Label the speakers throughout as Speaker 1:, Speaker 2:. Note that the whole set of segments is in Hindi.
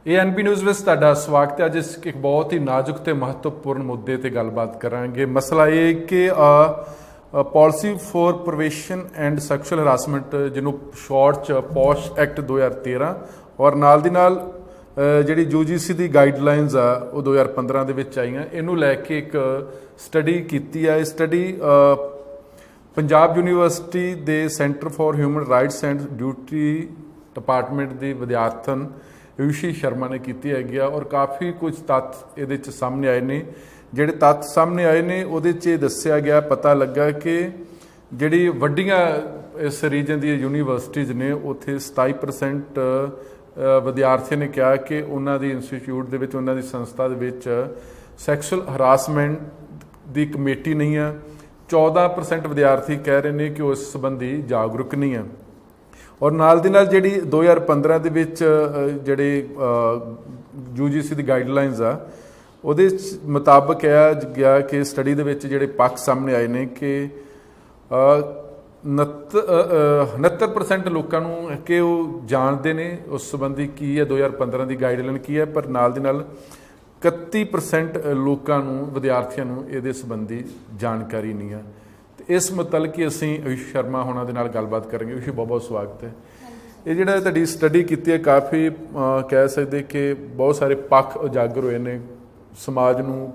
Speaker 1: ANP ਨਿਊਜ਼ ਵਿੱਚ ਤੁਹਾਡਾ ਸਵਾਗਤ ਹੈ। ਅੱਜ ਇੱਕ ਬਹੁਤ ਹੀ ਨਾਜ਼ੁਕ ਤੇ ਮਹੱਤਵਪੂਰਨ ਮੁੱਦੇ ਤੇ ਗੱਲਬਾਤ ਕਰਾਂਗੇ। ਮਸਲਾ ਇਹ ਕਿ policy for prevention and sexual harassment ਜਿਹਨੂੰ ਸ਼ਾਰਟ ਚ ਪੋਸ਼ ਐਕਟ 2013 ਔਰ ਨਾਲ ਦੀ ਨਾਲ ਜਿਹੜੀ UGC ਦੀ ਗਾਈਡਲਾਈਨਸ ਆ ਉਹ 2015 ਦੇ ਵਿੱਚ ਆਈਆਂ। ਇਹਨੂੰ ਲੈ ਕੇ ਇੱਕ ਸਟੱਡੀ ਕੀਤੀ ਹੈ। ਇਹ ਸਟੱਡੀ ਪੰਜਾਬ ਯੂਨੀਵਰਸਿਟੀ ਦੇ centre for human rights and duty department ਦੇ ਵਿਦਿਆਰਥਣ ऋषि शर्मा ने की हैगी और काफ़ी कुछ तत्थ ये सामने आए ने। ਜਿਹੜੇ तत्थ सामने आए ने ਉਹਦੇ 'ਚ ਦੱਸਿਆ ਗਿਆ, ਪਤਾ ਲੱਗਾ ਕਿ ਜਿਹੜੀ ਵੱਡੀਆਂ ਇਸ ਰੀਜਨ ਦੀਆਂ ਯੂਨੀਵਰਸਿਟੀਜ਼ ਨੇ ਉੱਥੇ 27% ਵਿਦਿਆਰਥੀਆਂ ਨੇ ਕਿਹਾ ਕਿ ਉਹਨਾਂ ਦੀ ਇੰਸਟੀਚਿਊਟ ਦੇ ਵਿੱਚ, ਉਹਨਾਂ ਦੀ ਸੰਸਥਾ ਦੇ ਵਿੱਚ ਸੈਕਸ਼ੂਅਲ ਹਰਾਸਮੈਂਟ ਦੀ ਕਮੇਟੀ ਨਹੀਂ ਆ। 14% ਵਿਦਿਆਰਥੀ ਕਹਿ ਰਹੇ ਨੇ ਕਿ ਉਸ ਸੰਬੰਧੀ ਜਾਗਰੂਕ ਨਹੀਂ ਆ। ਔਰ ਨਾਲ ਦੀ ਨਾਲ ਜਿਹੜੀ 2015 ਦੇ ਵਿੱਚ ਜਿਹੜੇ UGC ਦੀ ਗਾਈਡਲਾਈਨਸ ਆ ਉਹਦੇ ਮੁਤਾਬਕ ਕਿਹਾ ਗਿਆ ਕਿ ਸਟੱਡੀ ਦੇ ਵਿੱਚ ਜਿਹੜੇ ਪੱਖ ਸਾਹਮਣੇ ਆਏ ਨੇ ਕਿ 69% ਲੋਕਾਂ ਨੂੰ ਕਿ ਉਹ ਜਾਣਦੇ ਨੇ ਉਸ ਸੰਬੰਧੀ ਕੀ ਹੈ, 2015 ਦੀ ਗਾਈਡਲਾਈਨ ਕੀ ਹੈ, ਪਰ ਨਾਲ ਦੀ ਨਾਲ 31% ਲੋਕਾਂ ਨੂੰ, ਵਿਦਿਆਰਥੀਆਂ ਨੂੰ ਇਹਦੇ ਸੰਬੰਧੀ ਜਾਣਕਾਰੀ ਨਹੀਂ ਹੈ। ਇਸ ਮੁਤਲਕ ਹੀ ਅਸੀਂ ऋषि शर्मा ਹੋਣਾ ਦੇ ਨਾਲ ਗੱਲਬਾਤ ਕਰਾਂਗੇ। ऋषि ਬਹੁਤ ਬਹੁਤ ਸਵਾਗਤ ਹੈ। ਇਹ ਜਿਹੜਾ ਤੁਹਾਡੀ ਸਟੱਡੀ ਕੀਤੀ ਹੈ, ਕਾਫੀ ਕਹਿ ਸਕਦੇ ਕਿ ਬਹੁਤ ਸਾਰੇ ਪੱਖ ਉਜਾਗਰ ਹੋਏ ਨੇ, ਸਮਾਜ ਨੂੰ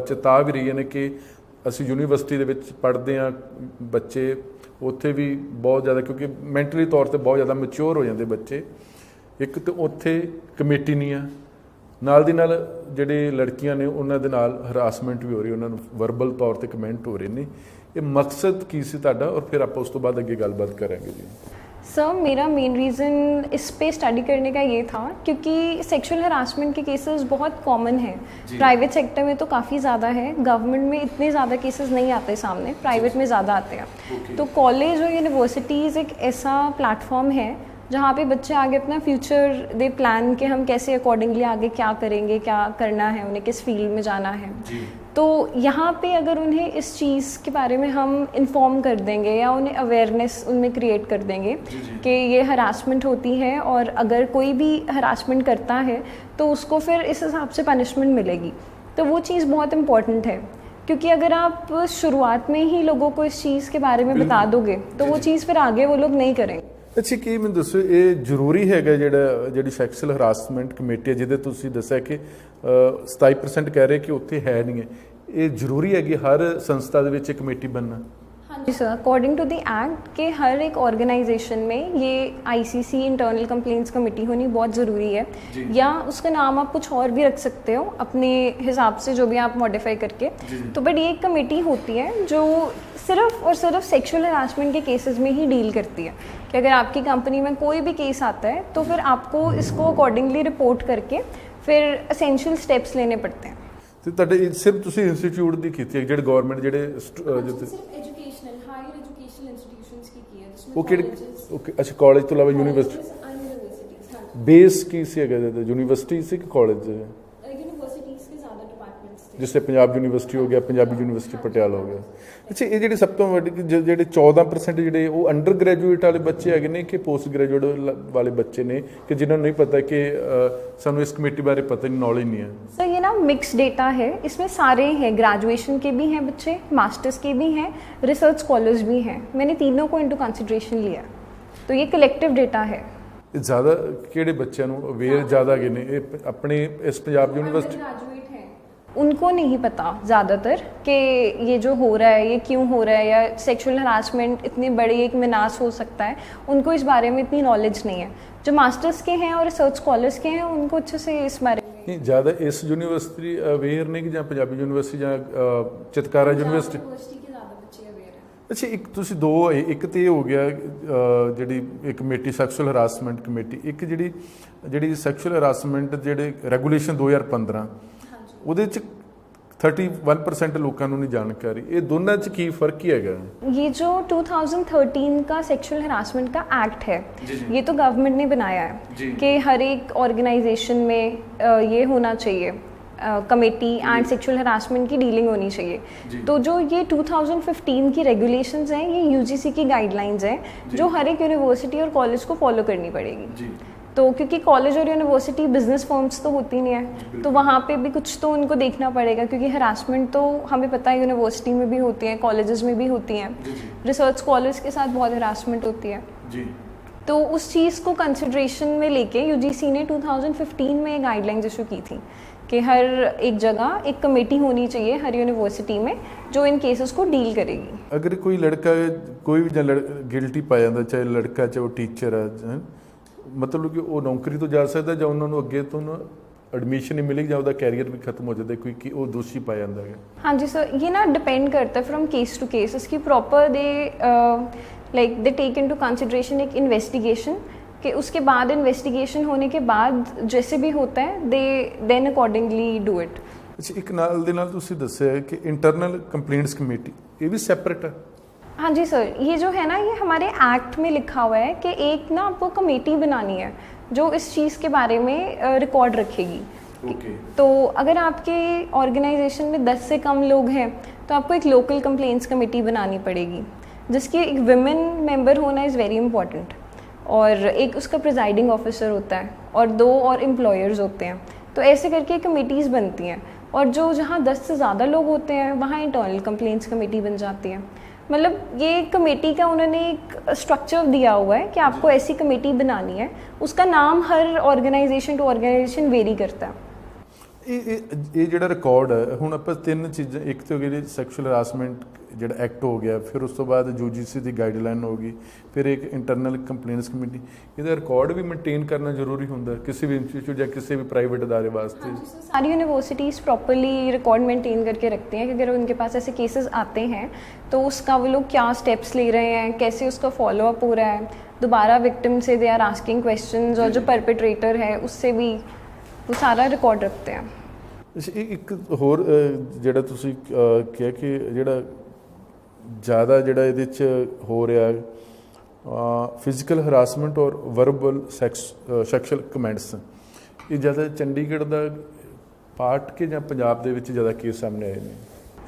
Speaker 1: ਚੇਤਾ ਵੀ ਰਹੀ ਨੇ ਕਿ ਅਸੀਂ ਯੂਨੀਵਰਸਿਟੀ ਦੇ ਵਿੱਚ ਪੜ੍ਹਦੇ ਹਾਂ, ਬੱਚੇ ਉੱਥੇ ਵੀ ਬਹੁਤ ਜ਼ਿਆਦਾ, ਕਿਉਂਕਿ ਮੈਂਟਲੀ ਤੌਰ 'ਤੇ ਬਹੁਤ ਜ਼ਿਆਦਾ ਮੈਚਿਓਰ ਹੋ ਜਾਂਦੇ ਬੱਚੇ। ਇੱਕ ਤਾਂ ਉੱਥੇ ਕਮੇਟੀ ਨਹੀਂ ਆ, ਨਾਲ ਦੀ ਨਾਲ ਜਿਹੜੇ ਲੜਕੀਆਂ ਨੇ ਉਹਨਾਂ ਦੇ ਨਾਲ ਹਰਾਸਮੈਂਟ ਵੀ ਹੋ ਰਹੀ, ਉਹਨਾਂ ਨੂੰ ਵਰਬਲ ਤੌਰ 'ਤੇ ਕਮੈਂਟ ਹੋ ਰਹੇ ਨੇ। ਇਹ ਮਕਸਦ ਕੀ ਸੀ ਤੁਹਾਡਾ, और फिर आप उस तो बाद आगे गलबात करेंगे जी।
Speaker 2: सर, मेरा मेन रीज़न इस पे स्टडी करने का ये था क्योंकि सेक्सुअल हरासमेंट के केसेस बहुत कॉमन हैं। प्राइवेट सेक्टर में तो काफ़ी ज़्यादा है, गवर्नमेंट में इतने ज़्यादा केसेस नहीं आते सामने, प्राइवेट में ज़्यादा आते हैं। तो कॉलेज और यूनिवर्सिटीज़ एक ऐसा प्लेटफॉर्म है जहाँ पे बच्चे आगे अपना फ्यूचर दे प्लान कि हम कैसे अकॉर्डिंगली आगे क्या करेंगे, क्या करना है, उन्हें किस फील्ड में जाना है। तो यहाँ पे अगर उन्हें इस चीज़ के बारे में हम इन्फॉर्म कर देंगे या उन्हें अवेयरनेस उनमें क्रिएट कर देंगे कि ये हरासमेंट होती है और अगर कोई भी हरासमेंट करता है तो उसको फिर इस हिसाब से पनिशमेंट मिलेगी, तो वो चीज़ बहुत इम्पॉर्टेंट है। क्योंकि अगर आप शुरुआत में ही लोगों को इस चीज़ के बारे में बता दोगे तो वो चीज़ फिर आगे वो लोग नहीं करेंगे।
Speaker 1: ਅੱਛਾ, ਕੀ ਮੈਨੂੰ ਦੱਸੋ, ਇਹ ਜ਼ਰੂਰੀ ਹੈਗਾ ਜਿਹੜੀ ਸੈਕਸ਼ੂਅਲ ਹਰਾਸਮੈਂਟ ਕਮੇਟੀ ਹੈ ਜਿਹਦੇ ਤੁਸੀਂ ਦੱਸਿਆ ਕਿ 27% ਕਹਿ ਰਹੇ ਕਿ ਉੱਥੇ ਹੈ ਨਹੀਂ ਹੈ, ਇਹ ਜ਼ਰੂਰੀ ਹੈਗੀ ਹਰ ਸੰਸਥਾ ਦੇ ਵਿੱਚ ਕਮੇਟੀ ਬਣਨਾ?
Speaker 2: हाँ जी sir, according to the act के हर एक ऑर्गेनाइजेशन में ये ICC इंटरनल कंप्लेंट्स कमेटी होनी बहुत ज़रूरी है, या उसका नाम आप कुछ और भी रख सकते हो अपने हिसाब से, जो भी आप मॉडिफाई करके। तो बट ये एक कमेटी होती है जो सिर्फ और सिर्फ सेक्सुअल हरासमेंट के केसेस में ही डील करती है कि अगर आपकी कंपनी में कोई भी केस आता है तो फिर आपको इसको अकॉर्डिंगली रिपोर्ट करके फिर असेंशियल स्टेप्स लेने पड़ते हैं।
Speaker 1: ਤੇ ਤੁਹਾਡੇ ਸਿਰਫ ਤੁਸੀਂ ਇੰਸਟੀਚਿਊਟ ਦੀ ਕੀਤੀ ਹੈ, ਜਿਹੜੇ ਗਵਰਨਮੈਂਟ ਜਿਹੜੇ ਉਹ ਕਿਹੜੇ? ਓਕੇ, ਅੱਛਾ, ਕਾਲਜ ਤੋਂ ਇਲਾਵਾ ਯੂਨੀਵਰਸਿਟੀ ਬੇਸ ਕੀ ਸੀ ਹੈਗਾ? ਯੂਨੀਵਰਸਿਟੀ ਸੀ ਕਿ ਕਾਲਜ? ਜਿਸ ਤਰ੍ਹਾਂ ਪੰਜਾਬ ਯੂਨੀਵਰਸਿਟੀ ਹੋ ਗਿਆ, ਪੰਜਾਬੀ ਯੂਨੀਵਰਸਿਟੀ ਪਟਿਆਲਾ ਹੋ ਗਿਆ। ਅੱਛਾ, ਇਹ ਜਿਹੜੀ ਸਭ ਤੋਂ ਵੱਡੀ ਜਿਹੜੇ 14% ਜਿਹੜੇ ਉਹ ਅੰਡਰ ਗ੍ਰੈਜੂਏਟ ਵਾਲੇ ਬੱਚੇ ਹੈਗੇ ਨੇ ਕਿ ਪੋਸਟ ਗ੍ਰੈਜੂਏਟ ਵਾਲੇ ਬੱਚੇ ਨੇ ਕਿ जिन्होंने नहीं पता कि ਸਾਨੂੰ इस कमेटी बारे पता नहीं, नॉलेज नहीं है?
Speaker 2: सर, ये ना मिक्स डेटा है, इसमें सारे हैं, ग्रेजुएशन के भी हैं बच्चे, मास्टर्स के भी हैं, रिसर्च स्कॉलर्स भी हैं। मैंने तीनों को इनटू कंसिडरेशन लिया, तो ये कलेक्टिव डेटा है।
Speaker 1: ज़्यादा किहड़े बच्चों को अवेयर ज़्यादा हैगे ने अपने इस पंजाब यूनिवर्सिटी?
Speaker 2: उनको नहीं पता ज़्यादातर कि ये जो हो रहा है ये क्यों हो रहा है, या सेक्सुअल हरासमेंट इतने बड़े एक मिनास हो सकता है, उनको इस बारे में इतनी नॉलेज नहीं है। जो मास्टर्स के हैं और रिसर्च स्कॉलर्स के हैं उनको अच्छे से इस बारे में
Speaker 1: नहीं ज़्यादा इस यूनिवर्सिटी अवेयर नहीं कि ਜਾਂ ਪੰਜਾਬੀ ਯੂਨੀਵਰਸਿਟੀ ਜਾਂ ਚਿਤਕਾਰਾ ਯੂਨੀਵਰਸਿਟੀ
Speaker 2: के ज़्यादा बच्चे अवेयर हैं।
Speaker 1: ਅੱਛਾ, ਇੱਕ ਤੁਸੀਂ ਦੋ, ਇੱਕ ਤੇ ਇਹ ਹੋ ਗਿਆ ਜਿਹੜੀ ਇੱਕ ਕਮੇਟੀ ਸੈਕਸ਼ੂਅਲ ਹਰਾਸਮੈਂਟ ਕਮੇਟੀ, ਇੱਕ ਜਿਹੜੀ ਸੈਕਸ਼ੂਅਲ ਹਰਾਸਮੈਂਟ ਜਿਹੜੇ ਰੈਗੂਲੇਸ਼ਨ 2015 ਉਹਦੇ 'ਚ 31% लोगों को नहीं जानकारी। ये दोनों च की फर्क ही है?
Speaker 2: ये जो 2013 का सेक्सुअल हरासमेंट का एक्ट है, ये तो गवर्नमेंट ने बनाया है कि हर एक ऑर्गेनाइजेशन में ये होना चाहिए, कमेटी एंड सेक्सुअल हरासमेंट की डीलिंग होनी चाहिए। तो जो ये 2015 की रेगुलेशंस हैं, ये UGC की गाइडलाइंस हैं जो हर एक यूनिवर्सिटी और कॉलेज को फॉलो करनी पड़ेगी। तो क्योंकि कॉलेज और यूनिवर्सिटी बिजनेस फर्म्स तो होती नहीं है, तो वहाँ पे भी कुछ तो उनको देखना पड़ेगा, क्योंकि हरासमेंट तो हमें पता है यूनिवर्सिटी में भी होती है, कॉलेजेस में भी होती हैं, रिसर्च स्कॉलर्स के साथ बहुत हरासमेंट होती है
Speaker 1: जी।
Speaker 2: तो उस चीज़ को कंसिड्रेशन में लेके यूजीसी ने 2015 में एक गाइडलाइंस इशू की थी कि हर एक जगह एक कमेटी होनी चाहिए हर यूनिवर्सिटी में जो इन केसेस को डील करेगी।
Speaker 1: अगर कोई लड़का कोई भी गिल्टी पाया ਜਾਂਦਾ, ਚਾਹੇ ਲੜਕਾ ਚਾਹੇ ਉਹ ਟੀਚਰ ਹੈ, ਮਤਲਬ ਕਿ ਉਹ ਨੌਕਰੀ ਤੋਂ ਜਾ ਸਕਦਾ ਜਾਂ ਉਹਨਾਂ ਨੂੰ ਅੱਗੇ ਤੋਂ ਨਾ एडमिशन नहीं मिलेगी ਜਾਂ ਉਹਦਾ कैरियर भी खत्म हो जाता है क्योंकि वो दोषी पाया जाता है।
Speaker 2: हाँ जी सर, ये ना डिपेंड करता है फ्रॉम केस टू केस, इसकी proper they like they take into consideration एक इन्वेस्टिगेशन कि उसके बाद इन्वेस्टिगेशन होने के बाद जैसे भी होता है दे देन अकॉर्डिंगली डू इट।
Speaker 1: अच्छा, एक नाल दे नाल तुसी दस्सिया है कि इंटरनल कंप्लेंट्स कमेटी ये भी सेपरेट है?
Speaker 2: हाँ जी सर, ये जो है ना ये हमारे एक्ट में लिखा हुआ है कि एक ना आपको कमेटी बनानी है जो इस चीज़ के बारे में रिकॉर्ड रखेगी। तो अगर आपके ऑर्गेनाइजेशन में 10 से कम लोग हैं तो आपको एक लोकल कंप्लेंट्स कमेटी बनानी पड़ेगी जिसकी एक विमेन मेंबर होना इज़ वेरी इंपॉर्टेंट, और एक उसका प्रिजाइडिंग ऑफिसर होता है और 2 और एम्प्लॉयर्स होते हैं। तो ऐसे करके कमेटीज़ बनती हैं, और जो जहाँ 10 से ज़्यादा लोग होते हैं वहाँ इंटरनल कंप्लेंट्स कमेटी बन जाती है। मतलब ये कमेटी का उन्होंने एक स्ट्रक्चर दिया हुआ है कि आपको ऐसी कमेटी बनानी है, उसका नाम हर ऑर्गेनाइजेशन टू ऑर्गेनाइजेशन वेरी करता है।
Speaker 1: ਇਹ ਜਿਹੜਾ ਰਿਕਾਰਡ ਹੈ, ਹੁਣ ਆਪਾਂ 3 ਚੀਜ਼ਾਂ, ਇੱਕ ਤਾਂ ਹੋ ਗਈ ਸੈਕਸ਼ੂਅਲ ਹਰਾਸਮੈਂਟ ਜਿਹੜਾ ਐਕਟ ਹੋ ਗਿਆ, ਫਿਰ ਉਸ ਤੋਂ ਬਾਅਦ ਯੂਜੀਸੀ ਦੀ ਗਾਈਡਲਾਈਨ ਹੋ ਗਈ, ਫਿਰ ਇੱਕ ਇੰਟਰਨਲ ਕੰਪਲੇਂਟਸ ਕਮੇਟੀ, ਇਹਦਾ ਰਿਕਾਰਡ ਵੀ ਮੇਨਟੇਨ ਕਰਨਾ ਜ਼ਰੂਰੀ ਹੁੰਦਾ ਕਿਸੇ ਵੀ ਇੰਸਟੀਚਿਊਟ ਜਾਂ ਕਿਸੇ भी प्राइवेट अदारे वास्ते?
Speaker 2: सारी यूनिवर्सिटीज़ प्रॉपरली रिकॉर्ड मेंटेन करके रखते हैं कि अगर उनके पास ऐसे केसेस आते हैं तो उसका वो लोग क्या स्टेप्स ले रहे हैं, कैसे उसका फॉलोअप हो रहा है, दोबारा विक्टिम से दे आर आस्किंग क्वेश्चंस, और जो परपेट्रेटर है उससे भी वो सारा रिकॉर्ड रखते हैं।
Speaker 1: ਇੱਕ ਹੋਰ ਜਿਹੜਾ ਤੁਸੀਂ ਕਿਹਾ ਕਿ ਜਿਹੜਾ ਜ਼ਿਆਦਾ ਜਿਹੜਾ ਇਹਦੇ 'ਚ ਹੋ ਰਿਹਾ ਫਿਜ਼ੀਕਲ ਹਰਾਸਮੈਂਟ ਔਰ ਵਰਬਲ ਸੈਕਸ਼ੂਅਲ ਕਮੈਂਟਸ, ਇਹ ਜ਼ਿਆਦਾ ਚੰਡੀਗੜ੍ਹ ਦਾ ਪਾਰਟ ਕੇ ਜਾਂ ਪੰਜਾਬ ਦੇ ਵਿੱਚ ਜ਼ਿਆਦਾ ਕੇਸ ਸਾਹਮਣੇ ਆਏ ਨੇ?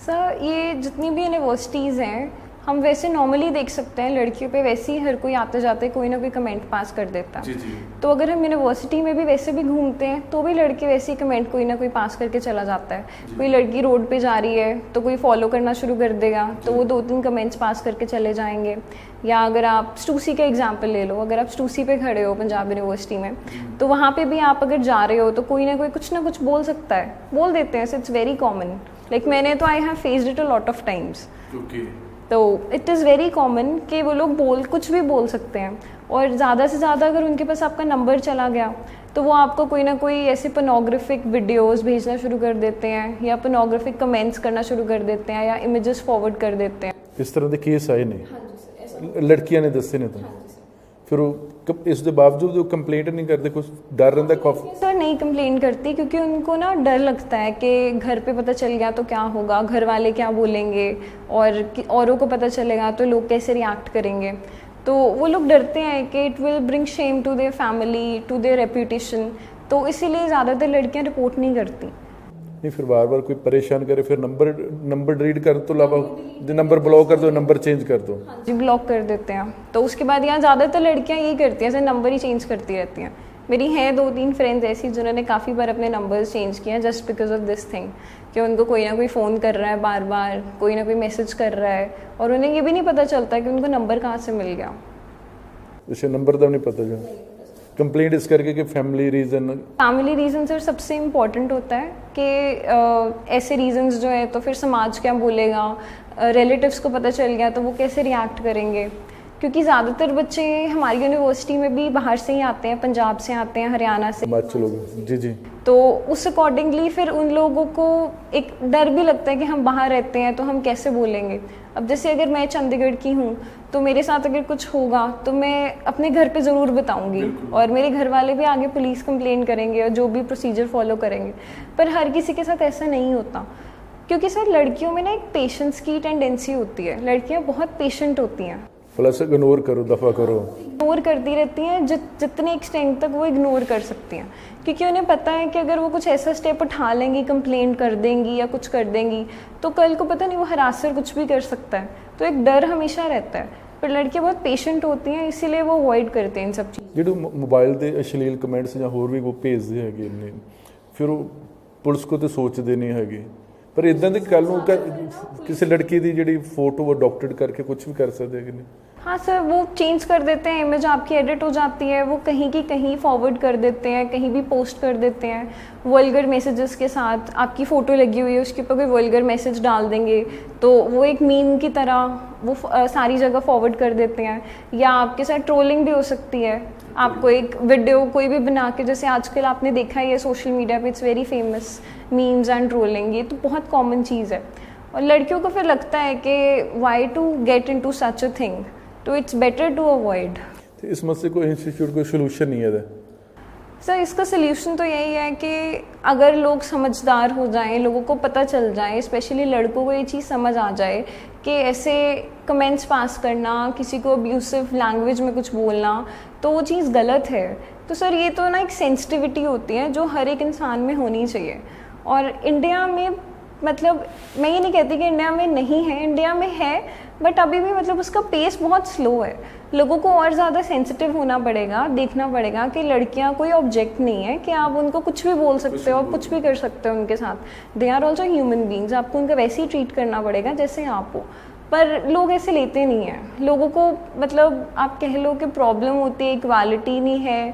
Speaker 2: सर ये जितनी भी यूनिवर्सिटीज़ हैं हम वैसे नॉर्मली देख सकते हैं लड़कियों पे वैसे ही हर कोई आते जाते कोई ना कोई कमेंट पास कर देता है। तो अगर हम यूनिवर्सिटी में भी वैसे भी घूमते हैं तो भी लड़के वैसे ही कमेंट कोई ना कोई पास करके चला जाता है। कोई लड़की रोड पे जा रही है तो कोई फॉलो करना शुरू कर देगा तो वो 2-3 कमेंट्स पास करके चले जाएंगे। या अगर आप स्टूसी का एग्जाम्पल ले लो, अगर आप स्टूसी पे खड़े हो पंजाब यूनिवर्सिटी में तो वहाँ पे भी आप अगर जा रहे हो तो कोई ना कोई कुछ ना कुछ बोल सकता है, बोल देते हैं। So it's very common, like मैंने तो I have faced it a lot of times. तो इट इज़ वेरी कॉमन कि वो लोग कुछ भी बोल सकते हैं, और ज़्यादा से ज़्यादा अगर उनके पास आपका नंबर चला गया तो वो आपको कोई ना कोई ऐसे पोर्नोग्राफिक वीडियोस भेजना शुरू कर देते हैं या पोर्नोग्राफिक कमेंट्स करना शुरू कर देते हैं या इमेजेस फॉरवर्ड कर देते हैं।
Speaker 1: इस तरह के केस आए नहीं, लड़कियां ने दसे ने तो फिर इस दे बावजूद वो कंप्लेंट नहीं करते, कुछ डर रहता खौफ?
Speaker 2: सर नहीं कंप्लेन करती क्योंकि उनको ना डर लगता है कि घर पे पता चल गया तो क्या होगा, घर वाले क्या बोलेंगे, और औरों को पता चलेगा तो लोग कैसे रिएक्ट करेंगे। तो वो लोग डरते हैं कि it will bring shame to their family, to their reputation, तो इसीलिए ज़्यादातर लड़कियां रिपोर्ट नहीं करती।
Speaker 1: नहीं, फिर बार बार कोई परेशान करे, फिर नंबर डिलीट कर तो अलावा नंबर ब्लॉक कर दो, नंबर चेंज कर दो।
Speaker 2: जी ब्लॉक कर देते हैं। तो उसके बाद यहाँ ज़्यादातर लड़कियाँ यही करती हैं, ऐसे नंबर ही चेंज करती रहती हैं। मेरी हैं 2-3 फ्रेंड्स ऐसी जिन्होंने काफ़ी बार अपने नंबर्स चेंज किए हैं just because of this thing कि उनको कोई ना कोई फ़ोन कर रहा है बार बार, कोई ना कोई मैसेज कर रहा है, और उन्हें ये भी नहीं पता चलता कि उनको नंबर कहाँ से मिल गया।
Speaker 1: इसे नंबर तो नहीं पता जो कंप्लेंट इस करके कि फैमिली रीज़न सर सबसे इम्पॉर्टेंट होता है कि ऐसे रीज़न्स जो है तो फिर समाज क्या बोलेगा, रिलेटिव्स को पता चल गया तो वो कैसे रिएक्ट करेंगे, क्योंकि ज़्यादातर बच्चे हमारी यूनिवर्सिटी में भी बाहर से ही आते हैं, पंजाब से आते हैं, हरियाणा से, जी जी।
Speaker 2: तो उस अकॉर्डिंगली फिर उन लोगों को एक डर भी लगता है कि हम बाहर रहते हैं तो हम कैसे बोलेंगे। अब जैसे अगर मैं चंडीगढ़ की हूँ तो मेरे साथ अगर कुछ होगा तो मैं अपने घर पे ज़रूर बताऊँगी, और मेरे घर वाले भी आगे पुलिस कंप्लेन करेंगे और जो भी प्रोसीजर फॉलो करेंगे। पर हर किसी के साथ ऐसा नहीं होता, क्योंकि सर लड़कियों में ना एक पेशेंस की टेंडेंसी होती है, लड़कियाँ बहुत पेशेंट होती हैं।
Speaker 1: प्लस इग्नोर करो, दफ़ा करो,
Speaker 2: इग्नोर करती रहती हैं जितने एक्सटेंट तक वो इग्नोर कर सकती हैं, क्योंकि उन्हें पता है कि अगर वो कुछ ऐसा स्टेप उठा लेंगी, कंप्लेंट कर देंगी या कुछ कर देंगी तो कल को पता नहीं वो हरासर कुछ भी कर सकता है। तो एक डर हमेशा रहता है। पर लड़कियां बहुत पेशेंट होती हैं, इसीलिए वो अवॉइड करते हैं इन सब चीज़।
Speaker 1: ਜਿਹੜੇ ਮੋਬਾਈਲ ਦੇ ਅਸ਼ਲੀਲ ਕਮੈਂਟਸ ਜਾਂ ਹੋਰ ਵੀ ਉਹ ਭੇਜਦੇ ਹੈਗੇ ਨੇ, ਫਿਰ ਉਹ ਪੁਲਿਸ ਕੋ ਤੇ ਸੋਚਦੇ ਨਹੀਂ ਹੈਗੇ, ਪਰ ਇਦਾਂ ਦੀ ਕੱਲ ਨੂੰ ਕਿਸੇ ਲੜਕੀ ਦੀ ਜਿਹੜੀ ਫੋਟੋ ਉਹ ਡਾਕਟਰ ਕਰਕੇ ਕੁਝ ਵੀ ਕਰ ਸਕਦੇ ਹੈਗੇ ਨੇ।
Speaker 2: हाँ सर, वो चेंज कर देते हैं, इमेज आपकी एडिट हो जाती है, वो कहीं की कहीं फॉरवर्ड कर देते हैं, कहीं भी पोस्ट कर देते हैं वल्गर मैसेजेस के साथ। आपकी फ़ोटो लगी हुई है, उसके ऊपर कोई वल्गर मैसेज डाल देंगे तो वो एक मीम की तरह वो सारी जगह फॉरवर्ड कर देते हैं। या आपके साथ ट्रोलिंग भी हो सकती है, आपको एक वीडियो कोई भी बना के, जैसे आजकल आपने देखा ही है सोशल मीडिया पे, it's very famous memes and trolling, ये तो बहुत कॉमन चीज़ है। और लड़कियों को फिर लगता है कि why to get into such a thing, तो इट्स बेटर टू अवॉइड।
Speaker 1: इस मसले को इंस्टीट्यूट कोई सोल्यूशन नहीं है
Speaker 2: सर? इसका सल्यूशन तो यही है कि अगर लोग समझदार हो जाएं, लोगों को पता चल जाए, स्पेशली लड़कों को ये चीज़ समझ आ जाए कि ऐसे कमेंट्स पास करना, किसी को अब्यूसिव लैंग्वेज में कुछ बोलना, तो वो चीज़ गलत है। तो सर ये तो ना एक सेंसिटिविटी होती है जो हर एक इंसान में होनी चाहिए। और इंडिया में, मतलब मैं ये नहीं कहती कि इंडिया में नहीं है, इंडिया में है, बट अभी भी मतलब उसका पेस बहुत स्लो है। लोगों को और ज़्यादा सेंसिटिव होना पड़ेगा, देखना पड़ेगा कि लड़कियां कोई ऑब्जेक्ट नहीं है कि आप उनको कुछ भी बोल सकते हो, आप कुछ भी कर सकते हो उनके साथ। They are also human beings, आपको उनका वैसे ही ट्रीट करना पड़ेगा जैसे आप हो। पर लोग ऐसे लेते नहीं हैं। लोगों को मतलब आप कह लो कि प्रॉब्लम होती है, इक्वालिटी नहीं है,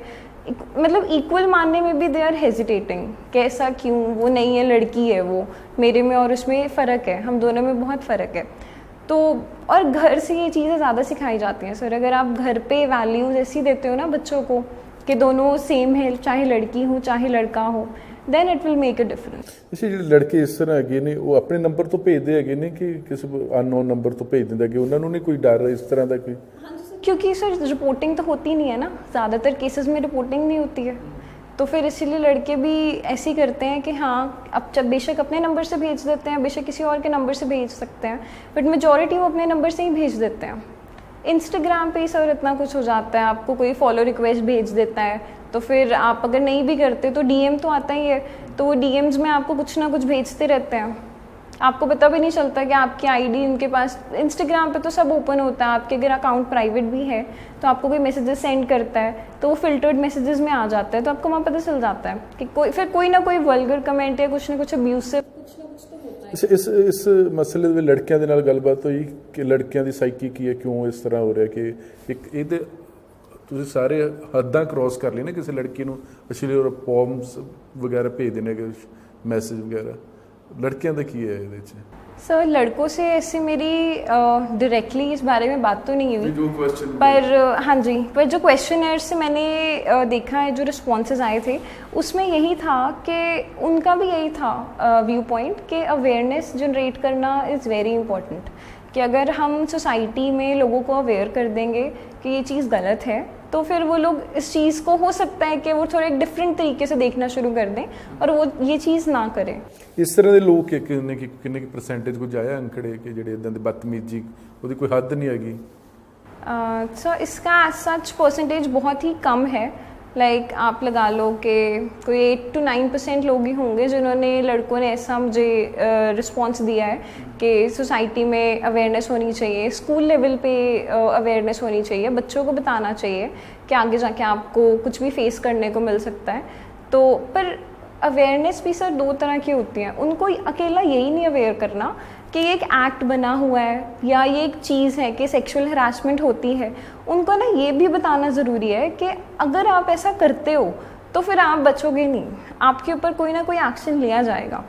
Speaker 2: मतलब इक्वल मानने में भी दे आर हेजिटेटिंग, कैसा क्यों, वो नहीं है, लड़की है वो, मेरे में और उसमें फ़र्क है, हम दोनों में बहुत फ़र्क है। तो और घर से ये चीज़ें ज़्यादा सिखाई जाती हैं सर। अगर आप घर पे वैल्यूज़ ऐसी देते हो ना बच्चों को कि दोनों सेम है, चाहे लड़की हो चाहे लड़का हो, then it will make a difference।
Speaker 1: इसी ਜਿਹੜੇ ਲੜਕੇ ਇਸ ਤਰ੍ਹਾਂ ਹੈਗੇ ਨੇ ਉਹ ਆਪਣੇ ਨੰਬਰ ਤੋਂ ਭੇਜਦੇ ਹੈਗੇ ਨੇ ਕਿ ਕਿਸੇ ਅਨਨੋਨ ਨੰਬਰ ਤੋਂ ਭੇਜ ਦਿੰਦੇ ਹੈਗੇ, ਉਹਨਾਂ ਨੂੰ ਨਹੀਂ ਕੋਈ ਡਰ ਇਸ ਤਰ੍ਹਾਂ ਦਾ ਕੋਈ?
Speaker 2: क्योंकि सर रिपोर्टिंग तो होती नहीं है ना, ज़्यादातर केसेस में रिपोर्टिंग नहीं होती है, तो फिर इसीलिए लड़के भी ऐसे ही करते हैं कि हाँ, अब जब बेशक अपने नंबर से भेज देते हैं, बेशक किसी और के नंबर से भेज सकते हैं, बट मेजॉरिटी वो अपने नंबर से ही भेज देते हैं। इंस्टाग्राम पे ही सर इतना कुछ हो जाता है, आपको कोई फॉलो रिक्वेस्ट भेज देता है तो फिर आप अगर नहीं भी करते तो डीएम तो आता ही है, तो वो डीएम्स में आपको कुछ ना कुछ भेजते रहते हैं। आपको पता भी नहीं चलता कि आपकी आईडी उनके पास, इंस्टाग्राम पे तो सब ओपन होता है, आपके अगर अकाउंट प्राइवेट भी है तो आपको कोई मैसेजेस सेंड करता है तो वो फिल्टर्ड मैसेजेस में आ जाता है, तो आपको वहाँ पता चल जाता है कि कोई ना कोई वल्गर कमेंट या कुछ ना कुछ अब्यूसिव कुछ ना कुछ तो होता है।
Speaker 1: ਇਸ ਮਸਲੇ ਦੇ ਲੜਕਿਆਂ ਦੇ ਨਾਲ ਗੱਲਬਾਤ ਹੋਈ ਕਿ ਲੜਕਿਆਂ ਦੀ ਸਾਈਕੀ ਕੀ ਹੈ, ਕਿਉਂ ਇਸ ਤਰ੍ਹਾਂ ਹੋ ਰਿਹਾ ਕਿ ਇੱਕ ਇਹਦੇ ਤੁਸੀਂ ਸਾਰੇ ਹੱਦਾਂ ਕ੍ਰੋਸ ਕਰ ਲਈ ਨਾ, ਕਿਸੇ ਲੜਕੀ ਨੂੰ ਅਸ਼ਲੀਲ ਪੋਮਸ ਵਗੈਰਾ ਭੇਜ ਦੇਣੇ ਕਿ ਮੈਸੇਜ ਵਗੈਰਾ, लड़कियां ਦਾ ਕੀ ਹੈ ਇਹਦੇ ਚ?
Speaker 2: सर लड़कों से ऐसे मेरी डायरेक्टली इस बारे में बात तो नहीं हुई,
Speaker 1: जो क्वेश्चन
Speaker 2: पर हाँ जी, पर जो क्वेश्चनर से मैंने देखा है, जो रिस्पॉन्सेज आए थे उसमें यही था कि उनका भी यही था व्यू पॉइंट कि अवेयरनेस जनरेट करना इज़ वेरी इंपॉर्टेंट, कि अगर हम सोसाइटी में लोगों को अवेयर कर देंगे कि ये चीज़ गलत है तो फिर वो लोग इस चीज़ को, हो सकता है कि वो थोड़े एक डिफरेंट तरीके से देखना शुरू कर दें और वो ये चीज़ ना करें।
Speaker 1: ਇਸ ਤਰ੍ਹਾਂ ਦੇ ਲੋਕ ਕਿੰਨੇ ਕੀ ਪਰਸੈਂਟੇਜ ਕੁਝ ਆਇਆ ਅੰਕੜੇ ਕਿ ਜਿਹੜੇ ਇਦਾਂ ਦੇ ਬਦਤਮੀਜੀ, ਉਹਦੀ ਕੋਈ ਹੱਦ ਨਹੀਂ ਹੈਗੀ?
Speaker 2: सर इसका सच परसेंटेज बहुत ही कम है, लाइक आप लगा लो कि कोई 8 to 9% लोग ही होंगे जिन्होंने, लड़कों ने ऐसा मुझे रिस्पॉन्स दिया है कि सोसाइटी में अवेयरनेस होनी चाहिए, स्कूल लेवल पे अवेयरनेस होनी चाहिए, बच्चों को बताना चाहिए कि आगे जाके आपको कुछ भी फेस करने को मिल सकता है। तो पर अवेयरनेस भी सर 2 तरह की होती हैं, उनको अकेला यही नहीं अवेयर करना कि ये एक एक्ट बना हुआ है या ये एक चीज़ है कि सेक्सुअल हरासमेंट होती है, उनको ना ये भी बताना ज़रूरी है कि अगर आप ऐसा करते हो तो फिर आप बचोगे नहीं, आपके ऊपर कोई ना कोई एक्शन लिया जाएगा।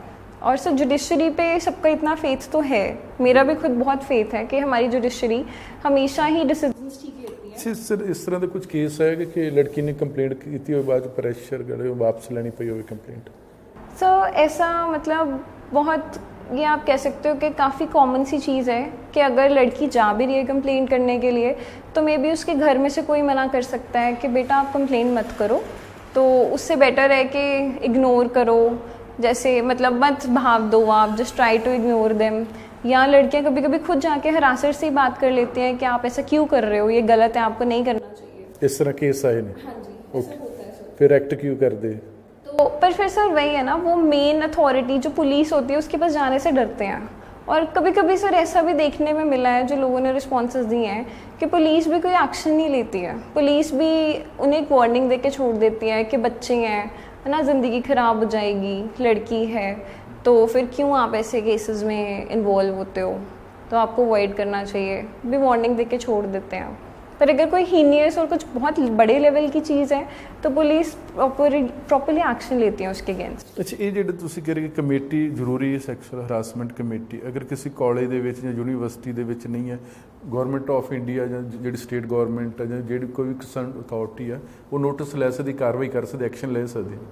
Speaker 2: और सर जुडिशरी पे सबका इतना फेथ तो है, मेरा भी खुद बहुत फेथ है कि हमारी जुडिशरी हमेशा ही डिसीजंस ठीक लेती है।
Speaker 1: सर इस तरह का कुछ केस है कि लड़की ने कंप्लेंट की हो, बाद प्रेशर करे वापस लेनी पई हो कंप्लेंट?
Speaker 2: सर ऐसा मतलब बहुत, ये आप कह सकते हो कि काफ़ी कॉमन सी चीज़ है कि अगर लड़की जा भी रही है कंप्लेन करने के लिए तो मे बी उसके घर में से कोई मना कर सकता है कि बेटा आप कंप्लेन मत करो, तो उससे बेटर है कि इग्नोर करो, जैसे मतलब मत भाग दो आप, just try to ignore them. या लड़कियां कभी कभी खुद जाके हरासर से ही बात कर लेती हैं कि आप ऐसा क्यों कर रहे हो, ये गलत है, आपको नहीं करना चाहिए।
Speaker 1: इस तरह केस आए नहीं?
Speaker 2: हाँ जी, ऐसा होता है सर।
Speaker 1: फिर एक्ट क्यों कर दे?
Speaker 2: तो पर फिर सर वही है ना, वो मेन अथॉरिटी जो पुलिस होती है उसके पास जाने से डरते हैं। और कभी कभी सर ऐसा भी देखने में मिला है, जो लोगों ने रिस्पॉन्सेज दिए हैं कि पुलिस भी कोई एक्शन नहीं लेती है। पुलिस भी उन्हें एक वार्निंग दे के छोड़ देती है कि बच्चे हैं, है ना, ज़िंदगी ख़राब हो जाएगी, लड़की है, तो फिर क्यों आप ऐसे केसेस में इन्वॉल्व होते हो, तो आपको अवॉइड करना चाहिए, भी वार्निंग दे के छोड़ देते हैं। पर अगर कोई हीनियस और कुछ बहुत बड़े लेवल की चीज़ है तो पुलिस प्रॉपरली एक्शन लेती है उसके अगेंस्ट।
Speaker 1: ਅੱਛਾ, ਇਹ ਜਿਹੜੇ ਤੁਸੀਂ ਕਹਿ ਰਹੇ ਕਿ ਕਮੇਟੀ ਜ਼ਰੂਰੀ ਹੈ, ਸੈਕਸ਼ੂਅਲ ਹਰਾਸਮੈਂਟ ਕਮੇਟੀ, ਅਗਰ ਕਿਸੇ ਕਾਲਜ ਦੇ ਵਿੱਚ ਜਾਂ ਯੂਨੀਵਰਸਿਟੀ ਦੇ ਵਿੱਚ ਨਹੀਂ ਹੈ, ਗਵਰਨਮੈਂਟ ਆਫ ਇੰਡੀਆ ਜਾਂ ਜਿਹੜੀ ਸਟੇਟ ਗਵਰਨਮੈਂਟ ਹੈ ਜਾਂ ਜਿਹੜੀ ਕੋਈ ਵੀ ਕੰਸਰਨ ਅਥਾਰਟੀ ਹੈ, ਉਹ ਨੋਟਿਸ ਲੈ ਸਕਦੀ, ਕਾਰਵਾਈ ਕਰ ਸਕਦੀ, एक्शन ले सकती है?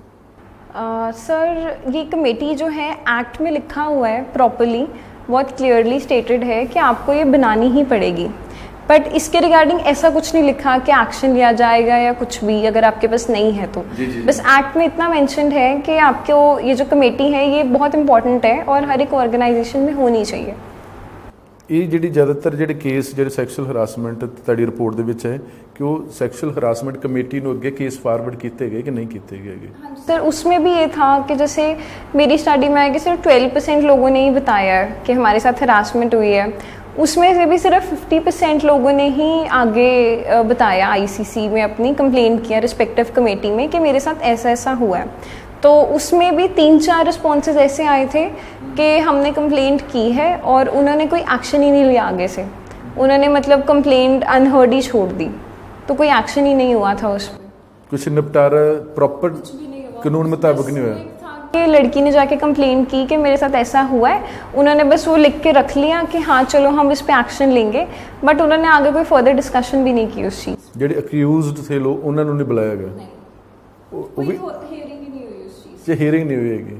Speaker 2: सर ये कमेटी जो है एक्ट में लिखा हुआ है प्रॉपरली, बहुत क्लियरली स्टेटेड है कि आपको ये बनानी ही पड़ेगी, बट इसके रिगार्डिंग ऐसा कुछ नहीं लिखा कि एक्शन लिया जाएगा या कुछ भी अगर आपके पास नहीं है तो। बस एक्ट में इतना मेंशन्ड है कि आपको ये जो कमेटी है ये बहुत इंपॉर्टेंट है और हर एक ऑर्गेनाइजेशन में होनी चाहिए।
Speaker 1: ਇਹ ਜਿਹੜੀ ਜ਼ਿਆਦਾਤਰ ਜਿਹੜੇ ਕੇਸ ਜਿਹੜੇ ਸੈਕਸ਼ੂਅਲ ਹਰਾਸਮੈਂਟ ਤੁਹਾਡੀ ਰਿਪੋਰਟ ਦੇ ਵਿੱਚ ਹੈ ਕਿ ਉਹ ਸੈਕਸ਼ੂਅਲ ਹਰਾਸਮੈਂਟ ਕਮੇਟੀ ਨੂੰ ਅੱਗੇ ਕੇਸ ਫਾਰਵਰਡ ਕੀਤੇ ਗਏ ਕਿ ਨਹੀਂ ਕੀਤੇ ਗਏ?
Speaker 2: सर उसमें भी ये था कि जैसे मेरी स्टडी में है कि सिर्फ 12% लोगों ने ही बताया है कि हमारे साथ हरासमेंट हुई है, उसमें से भी सिर्फ 50% लोगों ने ही आगे बताया आईसीसी में अपनी कंप्लेंट किया रिस्पेक्टिव कमेटी में कि मेरे साथ ऐसा ऐसा हुआ है। तो उसमें भी 3-4 रिस्पॉन्सेज ऐसे आए थे कि हमने कंप्लेंट की है और उन्होंने कोई एक्शन ही नहीं लिया आगे से, उन्होंने मतलब कंप्लेंट अनहर्ड ही छोड़ दी, तो कोई एक्शन ही नहीं हुआ था उस पर।
Speaker 1: कुछ निपटारा प्रॉपर कानून मुताबिक नहीं हुआ
Speaker 2: कि लड़की ने जाके कंप्लेन की कि मेरे साथ ऐसा हुआ है, उन्होंने बस वो लिख के रख लिया कि हाँ चलो हम इस पे एक्शन लेंगे, बट उन्होंने आगे कोई फर्दर डिस्कशन भी नहीं की उस चीज़।
Speaker 1: ਜਿਹੜੇ ਅਕਿਊਜ਼ਡ ਥੇ ਲੋਕ ਉਹਨਾਂ ਨੂੰ ਨਹੀਂ ਬੁਲਾਇਆ ਗਿਆ, ਉਹ ਵੀ ਜੇ ਹੀਅਰਿੰਗ नहीं हुई हैगी,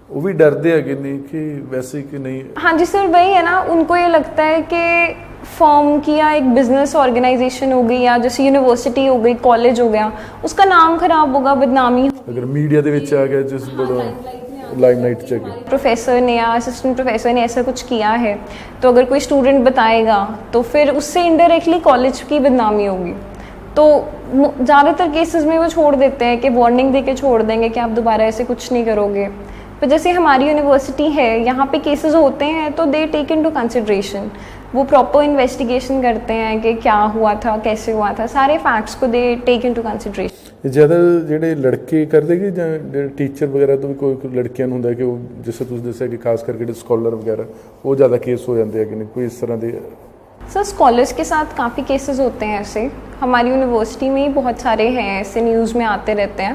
Speaker 1: वो भी डरते है कि नहीं कि वैसे कि नहीं?
Speaker 2: हाँ जी सर, वही है ना, उनको ये लगता है कि फॉर्म की या एक बिजनेस ऑर्गेनाइजेशन हो गई या जैसे यूनिवर्सिटी हो गई, कॉलेज हो गया, उसका नाम खराब होगा, बदनामी।
Speaker 1: अगर मीडिया ਦੇ ਵਿੱਚ ਆ ਗਿਆ जिस बड़ा लाइमलाइट च गया,
Speaker 2: प्रोफेसर ने या असिस्टेंट प्रोफेसर ने ऐसा कुछ किया है तो अगर कोई स्टूडेंट बताएगा तो फिर उससे इनडायरेक्टली कॉलेज की बदनामी होगी। तो ज़्यादातर केसेस में वो छोड़ देते हैं कि वार्निंग दे के छोड़ देंगे कि आप दोबारा ऐसे कुछ नहीं करोगे। पर जैसे हमारी यूनिवर्सिटी है, यहाँ पे केसेस होते हैं तो दे टेक इनटू कंसिडरेशन, वो प्रॉपर इन्वेस्टिगेशन करते हैं कि क्या हुआ था, कैसे हुआ था, सारे फैक्ट्स को दे टेक इनटू कंसिडरेशन।
Speaker 1: ज़्यादा ਜਿਹੜੇ ਲੜਕੇ ਕਰਦੇ ਕਿ ਜਾਂ ਜਿਹੜੇ ਟੀਚਰ ਵਗੈਰਾ ਤੋਂ ਵੀ ਕੋਈ ਲੜਕੀਆਂ ਨੂੰ ਹੁੰਦਾ ਕਿ ਉਹ ਜਿਸ ਤਰ੍ਹਾਂ ਤੁਸੀਂ ਦੱਸਿਆ ਕਿ ਖਾਸ ਕਰਕੇ ਜਿਹੜੇ ਸਕਾਲਰ ਵਗੈਰਾ ਉਹ ਜ਼ਿਆਦਾ ਕੇਸ ਹੋ ਜਾਂਦੇ ਆ ਕਿ ਨਹੀਂ ਕੋਈ ਇਸ ਤਰ੍ਹਾਂ ਦੇ?
Speaker 2: सर स्कॉलर्स के साथ काफ़ी केसेस होते हैं ऐसे, हमारी यूनिवर्सिटी में ही बहुत सारे हैं ऐसे, न्यूज़ में आते रहते हैं,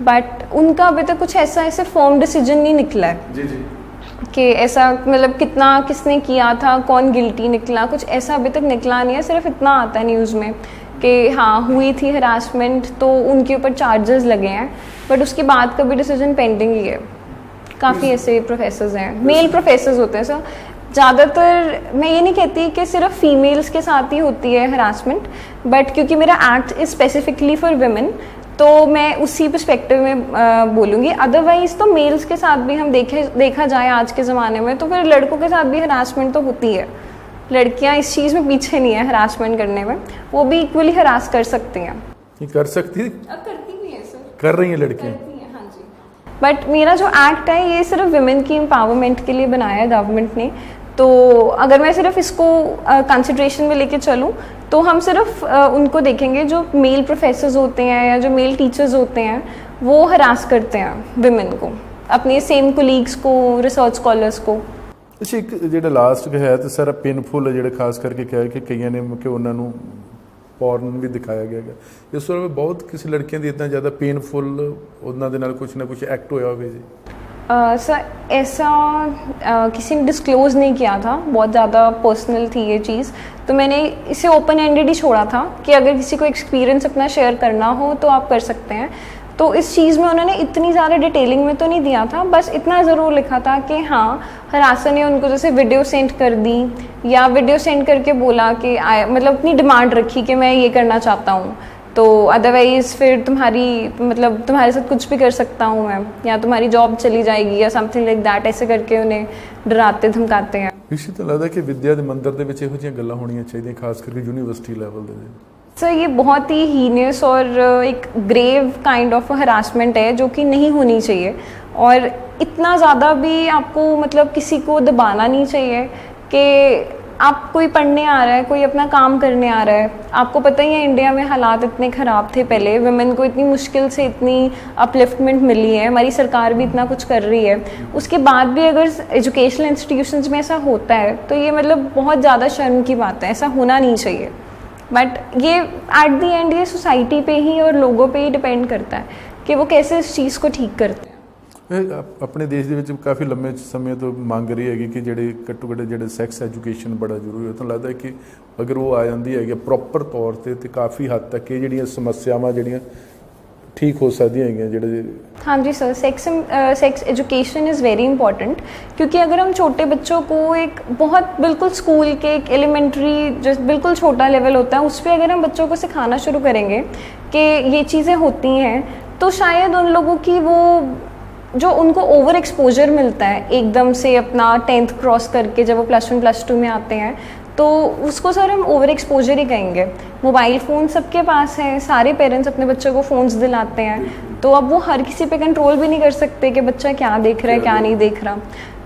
Speaker 2: बट उनका अभी तक कुछ ऐसा फर्म डिसीजन नहीं निकला है
Speaker 1: जी जी
Speaker 2: कि ऐसा मतलब कितना किसने किया था, कौन गिल्टी निकला, कुछ ऐसा अभी तक निकला नहीं है। सिर्फ इतना आता है न्यूज़ में कि हाँ हुई थी हरासमेंट तो उनके ऊपर चार्जेस लगे हैं, बट उसके बाद का भी डिसीजन पेंडिंग ही है। काफ़ी ऐसे प्रोफेसर्स हैं, मेल प्रोफेसर्स होते हैं सर ज़्यादातर। मैं ये नहीं कहती कि सिर्फ फीमेल्स के साथ ही होती है हरासमेंट, बट क्योंकि मेरा act is specifically for women तो मैं उसी पर्सपेक्टिव में बोलूँगी। अदरवाइज़ तो मेल्स के साथ भी हम देखा जाए आज के ज़माने में तो फिर लड़कों के साथ भी हरासमेंट तो होती है। लड़कियाँ इस चीज़ में पीछे नहीं है हरासमेंट करने में, वो भी इक्वली हरास कर सकती हैं।
Speaker 1: ये कर सकती है,
Speaker 2: करती भी है सर,
Speaker 1: कर रही हैं लड़कियाँ।
Speaker 2: हाँ जी, बट मेरा जो एक्ट है ये सिर्फ विमेन की एम्पावरमेंट के लिए बनाया है गवर्नमेंट ने। तो अगर मैं सिर्फ इसको कंसिडरेशन में लेके चलूँ तो हम सिर्फ उनको देखेंगे जो मेल प्रोफेसर्स होते हैं या जो मेल टीचर्स होते हैं वो हरास करते हैं विमेन को, अपने सेम कोलीग्स को, रिसर्च स्कॉलर्स को।
Speaker 1: ਅੱਛਾ, ਇੱਕ ਜਿਹੜਾ ਲਾਸਟ ਹੈ ਤੇ ਸਾਰਾ ਪੇਨਫੁਲ ਹੈ ਜਿਹੜਾ ਖਾਸ ਕਰਕੇ ਕਿਹਾ ਕਿ ਕਈਆਂ ਨੇ ਕਿ ਉਹਨਾਂ ਨੂੰ ਪੌਰਨ ਵੀ ਦਿਖਾਇਆ ਗਿਆ ਹੈ, ਇਸ ਤੋਂ ਇਲਾਵਾ ਬਹੁਤ ਕਿਸੇ ਲੜਕੀਆਂ ਦੀ ਇਦਾਂ ਜ਼ਿਆਦਾ ਪੇਨਫੁਲ ਉਹਨਾਂ ਦੇ ਨਾਲ ਕੁਝ ਨਾ ਕੁਝ ਐਕਟ ਹੋਇਆ ਹੋਵੇ ਜੀ?
Speaker 2: सर ऐसा किसी ने डिस्क्लोज़ नहीं किया था, बहुत ज़्यादा पर्सनल थी ये चीज़, तो मैंने इसे ओपन एंडेड ही छोड़ा था कि अगर किसी को एक्सपीरियंस अपना शेयर करना हो तो आप कर सकते हैं। तो इस चीज़ में उन्होंने इतनी ज़्यादा डिटेलिंग में तो नहीं दिया था, बस इतना ज़रूर लिखा था कि हाँ हरासर ने उनको जैसे वीडियो सेंड कर दी या वीडियो सेंड करके बोला कि मतलब अपनी डिमांड रखी कि मैं ये करना चाहता हूँ, तो अदरवाइज़ फिर तुम्हारी मतलब तुम्हारे साथ कुछ भी कर सकता हूँ मैं, या तुम्हारी जॉब चली जाएगी या समथिंग लाइक दैट, ऐसे करके उन्हें डराते धमकाते हैं।
Speaker 1: इसी तो लगता है कि विद्या के मंदिर ਦੇ ਵਿੱਚ ਇਹੋ ਜਿਹੀਆਂ ਗੱਲਾਂ ਹੋਣੀਆਂ ਚਾਹੀਦੀਆਂ ਖਾਸ ਕਰਕੇ यूनिवर्सिटी ਲੈਵਲ ਦੇ।
Speaker 2: सर ये बहुत ही हीनियस और एक ग्रेव काइंड ऑफ हरासमेंट है जो कि नहीं होनी चाहिए, और इतना ज़्यादा भी आपको मतलब किसी को दबाना नहीं चाहिए कि आप कोई पढ़ने आ रहा है, कोई अपना काम करने आ रहा है, आपको पता ही है इंडिया में हालात इतने ख़राब थे पहले, वुमेन को इतनी मुश्किल से इतनी अपलिफ्टमेंट मिली है, हमारी सरकार भी इतना कुछ कर रही है, उसके बाद भी अगर एजुकेशनल इंस्टीट्यूशंस में ऐसा होता है तो ये मतलब बहुत ज़्यादा शर्म की बात है, ऐसा होना नहीं चाहिए। बट ये एट द एंड ये सोसाइटी पे ही और लोगों पे ही डिपेंड करता है कि वो कैसे इस चीज़ को ठीक करते हैं।
Speaker 1: ਆਪਣੇ ਦੇਸ਼ ਦੇ ਵਿੱਚ ਕਾਫੀ ਲੰਮੇ ਸਮੇਂ ਤੋਂ ਮੰਗ ਰਹੀ ਹੈਗੀ ਕਿ ਜਿਹੜੇ ਘੱਟੋ ਘੱਟ ਜਿਹੜੇ ਸੈਕਸ ਐਜੂਕੇਸ਼ਨ ਬੜਾ ਜ਼ਰੂਰੀ ਹੈ। ਤੁਹਾਨੂੰ ਲੱਗਦਾ ਕਿ ਅਗਰ ਉਹ ਆ ਜਾਂਦੀ ਹੈਗੀ ਪ੍ਰੋਪਰ ਤੌਰ ਤੇ ਕਾਫੀ ਹੱਦ ਤੱਕ ਇਹ ਜਿਹੜੀਆਂ ਸਮੱਸਿਆਵਾਂ ਜਿਹੜੀਆਂ ठीक हो सकती हैं ਜਿਹੜੇ।
Speaker 2: हाँ जी sir, sex education is very important, क्योंकि अगर हम छोटे बच्चों को एक बहुत बिल्कुल स्कूल के एक एलिमेंट्री जो बिल्कुल छोटा लेवल होता है उस पर अगर हम बच्चों को सिखाना शुरू करेंगे कि ये चीज़ें होती हैं, तो शायद उन लोगों की वो जो उनको ओवर एक्सपोजर मिलता है एकदम से अपना 10th क्रॉस करके जब वो +1 +2 में आते हैं, तो उसको सर हम ओवर एक्सपोजर ही कहेंगे। मोबाइल फ़ोन सबके पास है, सारे पेरेंट्स अपने बच्चों को फ़ोन्स दिलाते हैं, तो अब वो हर किसी पे कंट्रोल भी नहीं कर सकते कि बच्चा क्या देख रहा है क्या नहीं देख रहा।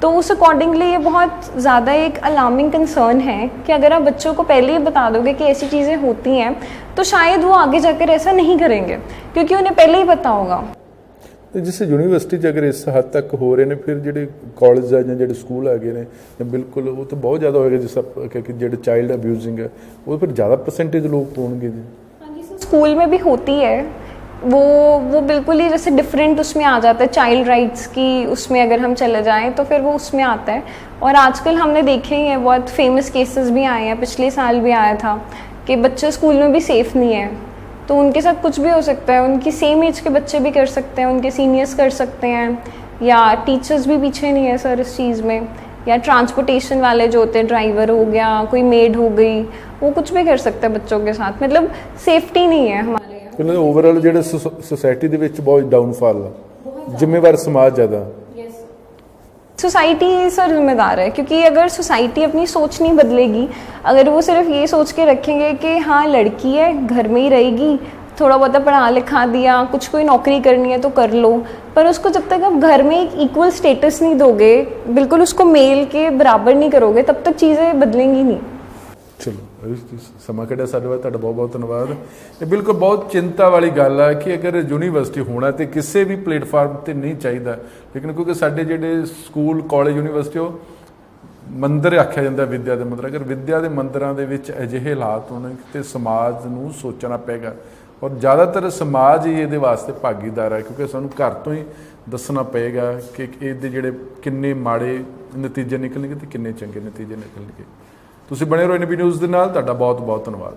Speaker 2: तो उस अकॉर्डिंगली ये बहुत ज़्यादा एक अलार्मिंग कंसर्न है कि अगर आप बच्चों को पहले ही बता दोगे कि ऐसी चीज़ें होती हैं तो शायद वो आगे जाकर ऐसा नहीं करेंगे, क्योंकि उन्हें पहले ही पता होगा।
Speaker 1: ਤੇ ਜਿਸ ਯੂਨੀਵਰਸਿਟੀ 'ਚ ਅਗਰ ਇਸ ਹੱਦ ਤੱਕ ਹੋ ਰਹੇ ਨੇ, ਫਿਰ ਜਿਹੜੇ ਕਾਲਜ ਆ ਜਾਂ ਜਿਹੜੇ ਸਕੂਲ ਹੈਗੇ ਨੇ ਜਾਂ ਬਿਲਕੁਲ ਉਹ ਤਾਂ ਬਹੁਤ ਜ਼ਿਆਦਾ ਹੋਏਗਾ, ਜਿਸ ਕਿ ਜਿਹੜੇ ਚਾਈਲਡ ਅਬਿਊਜ਼ਿੰਗ ਹੈ ਉਹ ਫਿਰ ज़्यादा परसेंटेज लोग होंगे जी।
Speaker 2: हाँ जी सर, स्कूल में भी होती है वो बिल्कुल ही जैसे डिफरेंट उसमें आ जाता है, चाइल्ड राइट्स की उसमें अगर हम चले जाएं तो फिर वो उसमें आता है। और आजकल हमने देखे ही हैं बहुत फेमस केसेस भी आए हैं, पिछले साल भी आया था कि बच्चे स्कूल में भी सेफ़ नहीं है, तो उनके साथ कुछ भी हो सकता है, उनकी सेम एज के बच्चे भी कर सकते हैं, उनके सीनियर्स कर सकते हैं, या टीचर्स भी पीछे नहीं है सर इस चीज़ में, या ट्रांसपोर्टेशन वाले जो होते हैं, ड्राइवर हो गया, कोई मेड हो गई, वो कुछ भी कर सकता है बच्चों के साथ, मतलब सेफ्टी नहीं है हमारे यहाँ।
Speaker 1: ओवरऑल ਜਿਹੜੇ सोसाइटी ਦੇ ਵਿੱਚ बहुत डाउनफॉल ਆ, ਜ਼ਿੰਮੇਵਾਰ समाज ज़्यादा।
Speaker 2: सोसाइटी सर जिम्मेदार है, क्योंकि अगर सोसाइटी अपनी सोच नहीं बदलेगी, अगर वो सिर्फ ये सोच के रखेंगे कि हाँ लड़की है घर में ही रहेगी, थोड़ा बहुत पढ़ा लिखा दिया, कुछ कोई नौकरी करनी है तो कर लो, पर उसको जब तक आप घर में एक इक्वल स्टेटस नहीं दोगे, बिल्कुल उसको मेल के बराबर नहीं करोगे, तब तक चीज़ें बदलेंगी नहीं।
Speaker 1: चलो ਸਮਾਂ ਕੱਢਿਆ ਸਾਡੇ ਵਾਸਤੇ, ਤੁਹਾਡਾ ਬਹੁਤ ਬਹੁਤ ਧੰਨਵਾਦ। ਇਹ ਬਿਲਕੁਲ ਬਹੁਤ ਚਿੰਤਾ ਵਾਲੀ ਗੱਲ ਆ ਕਿ ਅਗਰ ਯੂਨੀਵਰਸਿਟੀ ਹੋਣਾ ਤੇ ਕਿਸੇ ਵੀ ਪਲੇਟਫਾਰਮ ਤੇ ਨਹੀਂ ਚਾਹੀਦਾ, ਲੇਕਿਨ ਕਿਉਂਕਿ ਸਾਡੇ ਜਿਹੜੇ ਸਕੂਲ ਕਾਲਜ ਯੂਨੀਵਰਸਿਟੀ ਉਹ ਮੰਦਰ ਆਖਿਆ ਜਾਂਦਾ ਵਿਦਿਆ ਦੇ ਮੰਦਰ, ਅਗਰ ਵਿਦਿਆ ਦੇ ਮੰਦਰਾਂ ਦੇ ਵਿੱਚ ਅਜਿਹੇ ਹਾਲਾਤ ਹੋਣ ਤੇ ਸਮਾਜ ਨੂੰ ਸੋਚਣਾ ਪਏਗਾ, ਔਰ ਜ਼ਿਆਦਾਤਰ ਸਮਾਜ ਹੀ ਇਹਦੇ ਵਾਸਤੇ ਭਾਗੀਦਾਰ ਹੈ, ਕਿਉਂਕਿ ਸਾਨੂੰ ਘਰ ਤੋਂ ਹੀ ਦੱਸਣਾ ਪਏਗਾ ਕਿ ਇਹਦੇ ਜਿਹੜੇ ਕਿੰਨੇ ਮਾੜੇ ਨਤੀਜੇ ਨਿਕਲਣਗੇ ਤੇ ਕਿੰਨੇ ਚੰਗੇ ਨਤੀਜੇ ਨਿਕਲਣਗੇ। ਤੁਸੀਂ ਬਣੇ ਰਹੋ NB ਨਿਊਜ਼ ਦੇ ਨਾਲ, ਤੁਹਾਡਾ ਬਹੁਤ ਬਹੁਤ ਧੰਨਵਾਦ।